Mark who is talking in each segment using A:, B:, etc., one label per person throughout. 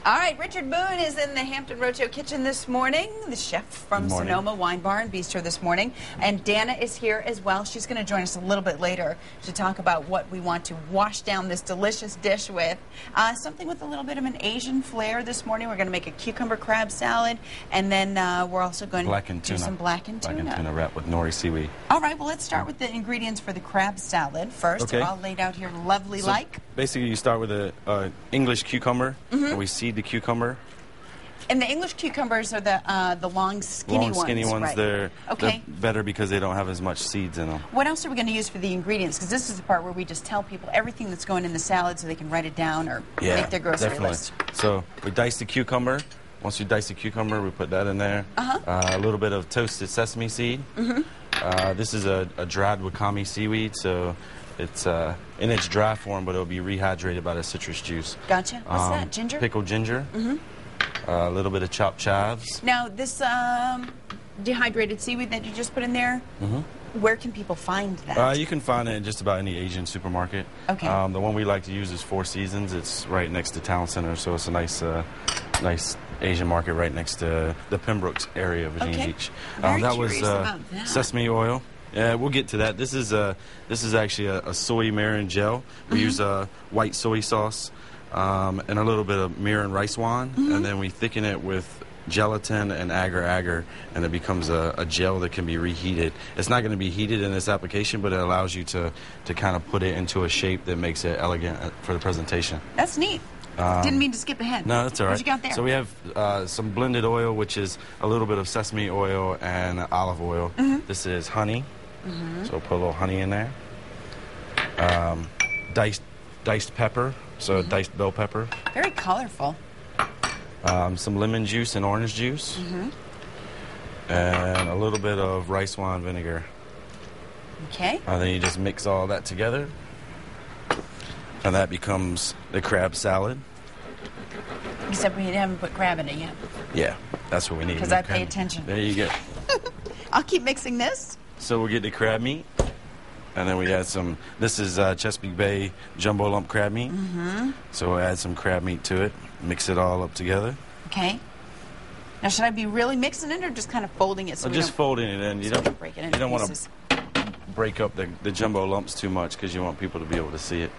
A: All right, Richard Boone is in the Hampton Roadshow kitchen this morning, the chef from Sonoma Wine Bar and Bistro this morning. And Dana is here as well. She's going to join us a little bit later to talk about what we want to wash down this delicious dish with. Something with a little bit of an Asian flair this morning. We're going to make a cucumber crab salad, and then we're also going to do some blackened tuna.
B: Blackened tuna wrapped with nori seaweed.
A: All right, well, let's start with the ingredients for the crab salad first.
B: Okay.
A: They're all laid out here lovely like.
B: Basically, you start with an English cucumber, and we seed the cucumber.
A: And the English cucumbers are the long, skinny ones. Right.
B: They're better because they don't have as much seeds in them.
A: What else are we going to use for the ingredients? Because this is the part where we just tell people everything that's going in the salad so they can write it down or make their grocery list.
B: So we dice the cucumber. Once you dice the cucumber, we put that in there. A little bit of toasted sesame seed. This is a dried wakame seaweed, so it's in its dry form, but it'll be rehydrated by the citrus juice.
A: Gotcha. What's that? Ginger?
B: Pickled ginger. A little bit of chopped chives.
A: Now, this dehydrated seaweed that you just put in there, where can people find that?
B: You can find it in just about any Asian supermarket.
A: Okay.
B: The one we like to use is Four Seasons. It's right next to Town Center, so it's a nice Asian market right next to the Pembroke area of Virginia Beach.
A: That was
B: sesame oil. Yeah, we'll get to that. This is actually a soy marin gel. We use white soy sauce and a little bit of mirin rice wine, and then we thicken it with gelatin and agar-agar, and it becomes a gel that can be reheated. It's not going to be heated in this application, but it allows you to kind of put it into a shape that makes it elegant for the presentation.
A: That's neat. Didn't mean to skip ahead.
B: No, that's all right.
A: What you got there?
B: So we have some blended oil, which is a little bit of sesame oil and olive oil. This is honey. So we'll put a little honey in there. Diced pepper, so diced bell pepper.
A: Very colorful.
B: Some lemon juice and orange juice. And a little bit of rice wine vinegar.
A: Okay.
B: Then you just mix all that together. And that becomes the crab salad.
A: Except we haven't put crab in it yet.
B: Yeah, that's what we need.
A: Because I pay attention.
B: There you go.
A: I'll keep mixing this.
B: So we'll get the crab meat. And then we add some, this is Chesapeake Bay jumbo lump crab meat. So we'll add some crab meat to it, mix it all up together.
A: Okay. Now, should I be really mixing it or just kind of folding it? So
B: just folding it in. You don't
A: break it into
B: you don't
A: pieces.
B: Want to break up the jumbo lumps too much because you want people to be able to see it.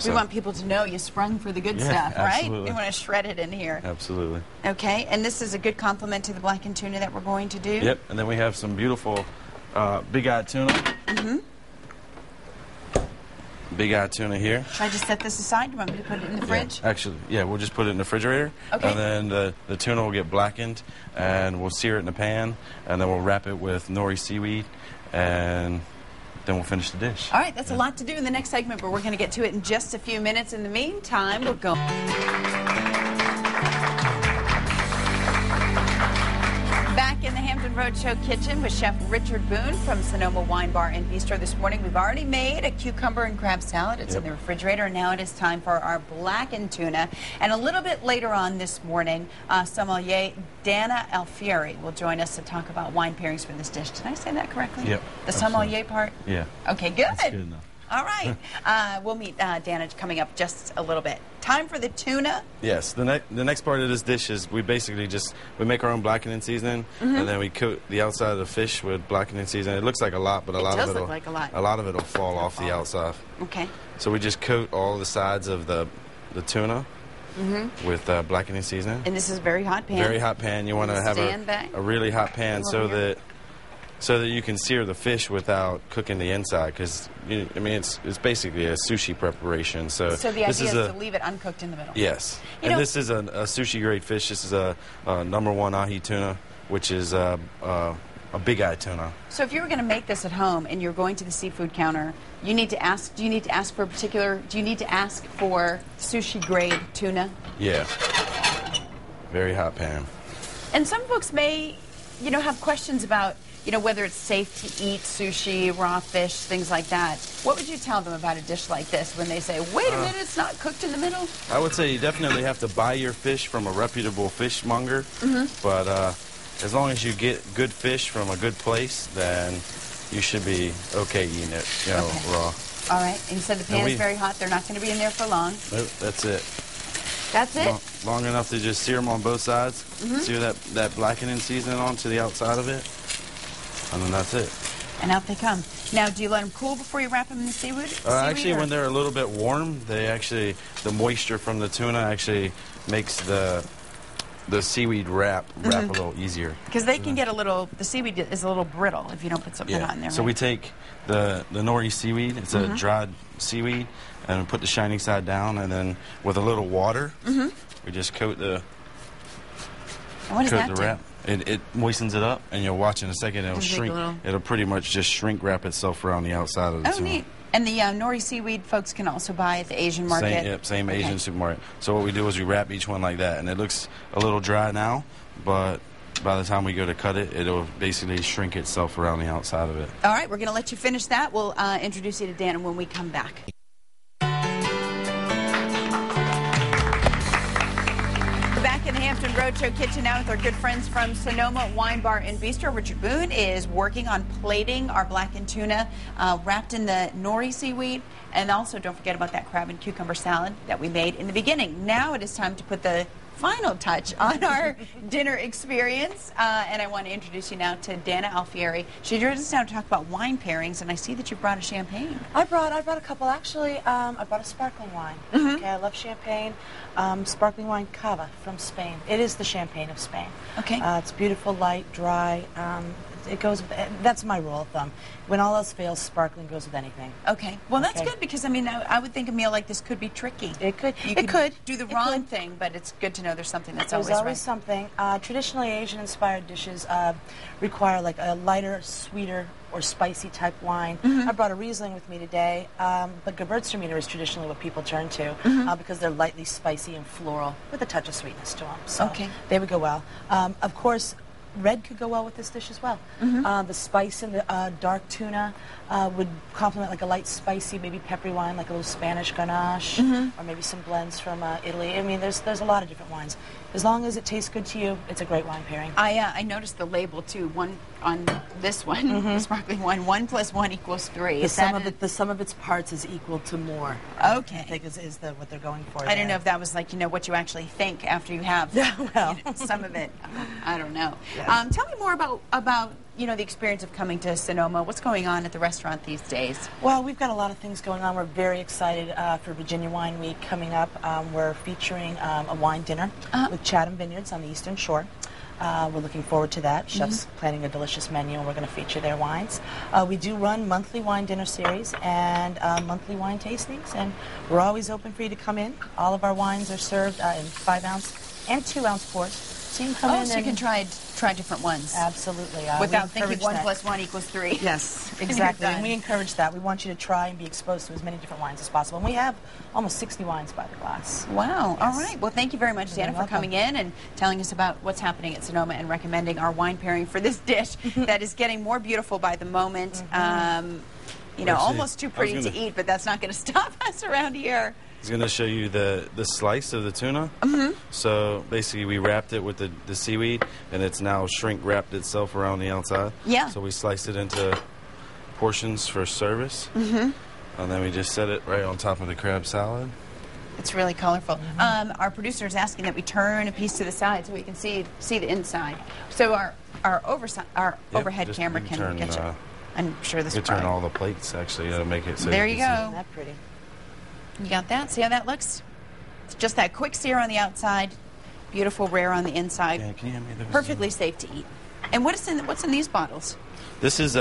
A: We want people to know you sprung for the good stuff, right?
B: Absolutely.
A: We want to shred it in here.
B: Absolutely.
A: Okay, and this is a good complement to the blackened tuna that we're going to do?
B: Yep, and then we have some beautiful big-eyed tuna. Big-eyed tuna here.
A: Should I just set this aside? Do you want me to put it in the fridge?
B: Actually, yeah, we'll just put it in the refrigerator.
A: Okay.
B: And then the tuna will get blackened, and we'll sear it in the pan, and then we'll wrap it with nori seaweed, and then we'll finish the dish.
A: All right, that's a lot to do in the next segment, but we're going to get to it in just a few minutes. In the meantime, we'll go. Back in the Hampton Roadshow kitchen with Chef Richard Boone from Sonoma Wine Bar and Bistro this morning. We've already made a cucumber and crab salad. It's in the refrigerator, and now it is time for our blackened tuna. And a little bit later on this morning, sommelier Dana Alfieri will join us to talk about wine pairings for this dish. Did I say that correctly?
B: Yep.
A: The sommelier part?
B: Yeah.
A: Okay, good.
B: That's good enough.
A: All right. We'll meet Dana coming up just a little bit. Time for the tuna.
B: Yes. The next part of this dish is we basically we make our own blackening seasoning, and then we coat the outside of the fish with blackening seasoning. It looks like a lot, but a lot of it will fall off the outside.
A: Okay.
B: So we just coat all the sides of the tuna with blackening seasoning.
A: And this is a very hot pan.
B: Very hot pan. You want to have a really hot pan so that you can sear the fish without cooking the inside, because it's basically a sushi preparation. So
A: the idea is to leave it uncooked in the middle.
B: Yes, this is a sushi grade fish. This is a #1 ahi tuna, which is a big-eye tuna.
A: So if you were going to make this at home and you're going to the seafood counter, you need to ask. Do you need to ask for sushi grade tuna?
B: Yeah. Very hot pan.
A: And some folks may, have questions about, whether it's safe to eat sushi, raw fish, things like that. What would you tell them about a dish like this when they say, wait a minute, it's not cooked in the middle?
B: I would say you definitely have to buy your fish from a reputable fishmonger. But as long as you get good fish from a good place, then you should be okay eating it, raw.
A: All right. And you said the pan is very hot. They're not going to be in there for long.
B: Nope, that's it.
A: That's it?
B: Long enough to just sear them on both sides. Sear that blackening seasoning onto the outside of it. And then that's it.
A: And out they come. Now, do you let them cool before you wrap them in the seaweed?
B: Actually, when they're a little bit warm, the moisture from the tuna actually makes the seaweed wrap a little easier.
A: Because they can get the seaweed is a little brittle if you don't put something on there.
B: So we take the nori seaweed, it's a dried seaweed, and we put the shiny side down, and then with a little water, we just coat the wrap. It moistens it up, and you'll watch in a second, it'll shrink. It'll pretty much just shrink wrap itself around the outside of the tuna.
A: Neat. And the nori seaweed folks can also buy at the Asian market?
B: Same Asian supermarket. So what we do is we wrap each one like that, and it looks a little dry now, but by the time we go to cut it, it'll basically shrink itself around the outside of it.
A: All right, we're going to let you finish that. We'll introduce you to Dana when we come back. Back in the Hampton Roadshow kitchen now with our good friends from Sonoma Wine Bar and Bistro. Richard Boone is working on plating our blackened tuna wrapped in the nori seaweed. And also don't forget about that crab and cucumber salad that we made in the beginning. Now it is time to put the final touch on our dinner experience. And I want to introduce you now to Dana Alfieri. She joins us now to talk about wine pairings, and I see that you brought a champagne.
C: I brought a couple. Actually, I brought a sparkling wine. Okay, I love champagne. Sparkling wine Cava from Spain. It is the champagne of Spain.
A: Okay.
C: It's beautiful, light, dry. It goes. That's my rule of thumb. When all else fails, sparkling goes with anything.
A: Okay. Well, that's good because I mean, I would think a meal like this could be tricky.
C: It could.
A: You could do the wrong thing, but it's good to know there's something that's always right.
C: There's always something. Traditionally, Asian-inspired dishes require like a lighter, sweeter, or spicy type wine. I brought a Riesling with me today, but Gewürztraminer is traditionally what people turn to because they're lightly spicy and floral with a touch of sweetness to them. So they would go well. Of course, red could go well with this dish as well. The spice in the dark tuna would complement like a light spicy, maybe peppery wine, like a little Spanish Grenache, or maybe some blends from Italy. I mean, there's a lot of different wines. As long as it tastes good to you, it's a great wine pairing.
A: I noticed the label too. One on this one, the sparkling wine. 1 + 1 = 3.
C: The sum of its parts is equal to more.
A: Okay,
C: I think is what they're going for.
A: I don't know if that was like what you actually think after you have some of it. I don't know. Yes. Tell me more about the experience of coming to Sonoma. What's going on at the restaurant these days?
C: Well, we've got a lot of things going on. We're very excited for Virginia Wine Week coming up. We're featuring a wine dinner with Chatham Vineyards on the Eastern Shore. We're looking forward to that. Chefs planning a delicious menu, and we're going to feature their wines. We do run monthly wine dinner series and monthly wine tastings, and we're always open for you to come in. All of our wines are served in 5-ounce and 2-ounce pours. So you can come in
A: so you can try different ones.
C: Absolutely.
A: Without thinking 1 + 1 = 3.
C: Yes, exactly. And we encourage that. We want you to try and be exposed to as many different wines as possible. And we have almost 60 wines by the glass.
A: Wow. Yes. All right. Well, thank you very much, Dana, for coming in and telling us about what's happening at Sonoma and recommending our wine pairing for this dish that is getting more beautiful by the moment. Almost too pretty to eat, but that's not going to stop us around here.
B: I was going to show you the slice of the tuna. So basically we wrapped it with the seaweed, and it's now shrink wrapped itself around the outside.
A: Yeah.
B: So we sliced it into portions for service. And then we just set it right on top of the crab salad.
A: It's really colorful. Our producer is asking that we turn a piece to the side so we can see the inside. So our overhead camera can get you. I'm sure this.
B: You can turn all the plates actually to make it so.
A: There you go.
C: Isn't that pretty?
A: You got that? See how that looks? It's just that quick sear on the outside, beautiful rare on the inside.
B: Yeah, can you hand me those?
A: Perfectly safe to eat. And what's in these bottles?
B: This is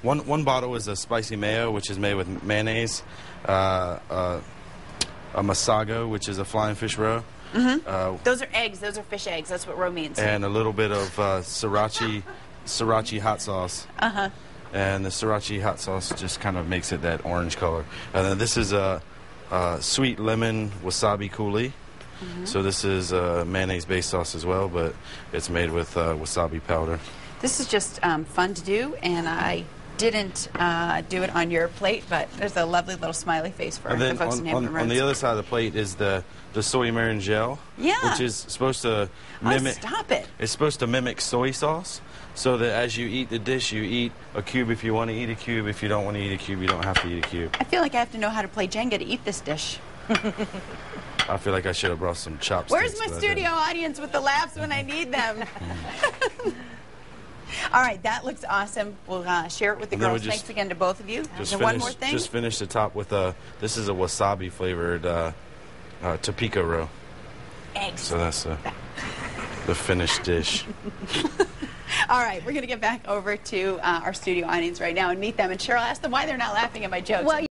B: one bottle is a spicy mayo, which is made with mayonnaise, a masago, which is a flying fish roe.
A: Those are eggs. Those are fish eggs. That's what roe means.
B: And a little bit of sriracha hot sauce. And the sriracha hot sauce just kind of makes it that orange color. And then this is a sweet lemon wasabi coulis. So this is a mayonnaise-based sauce as well, but it's made with wasabi powder.
A: This is just fun to do, and I didn't do it on your plate, but there's a lovely little smiley face for the folks in Hampton Roads.
B: On the other side of the plate is the soy marin gel, which is supposed to mimic.
A: Oh, stop it!
B: It's supposed to mimic soy sauce, so that as you eat the dish, you eat a cube if you want to eat a cube. If you don't want to eat a cube, you don't have to eat a cube.
A: I feel like I have to know how to play Jenga to eat this dish.
B: I feel like I should have brought some chopsticks.
A: Where's my
B: but I
A: studio
B: didn't.
A: audience with the laughs when I need them? All right, that looks awesome. We'll share it with the
B: And then
A: girls.
B: we just-
A: Thanks again to both of you.
B: Just
A: And
B: finish,
A: one more thing.
B: Just finish the top with this is a wasabi flavored Topeka roll.
A: Eggs.
B: So that's the finished dish.
A: All right, we're going to get back over to our studio audience right now and meet them. And Cheryl, ask them why they're not laughing at my jokes.
D: Well,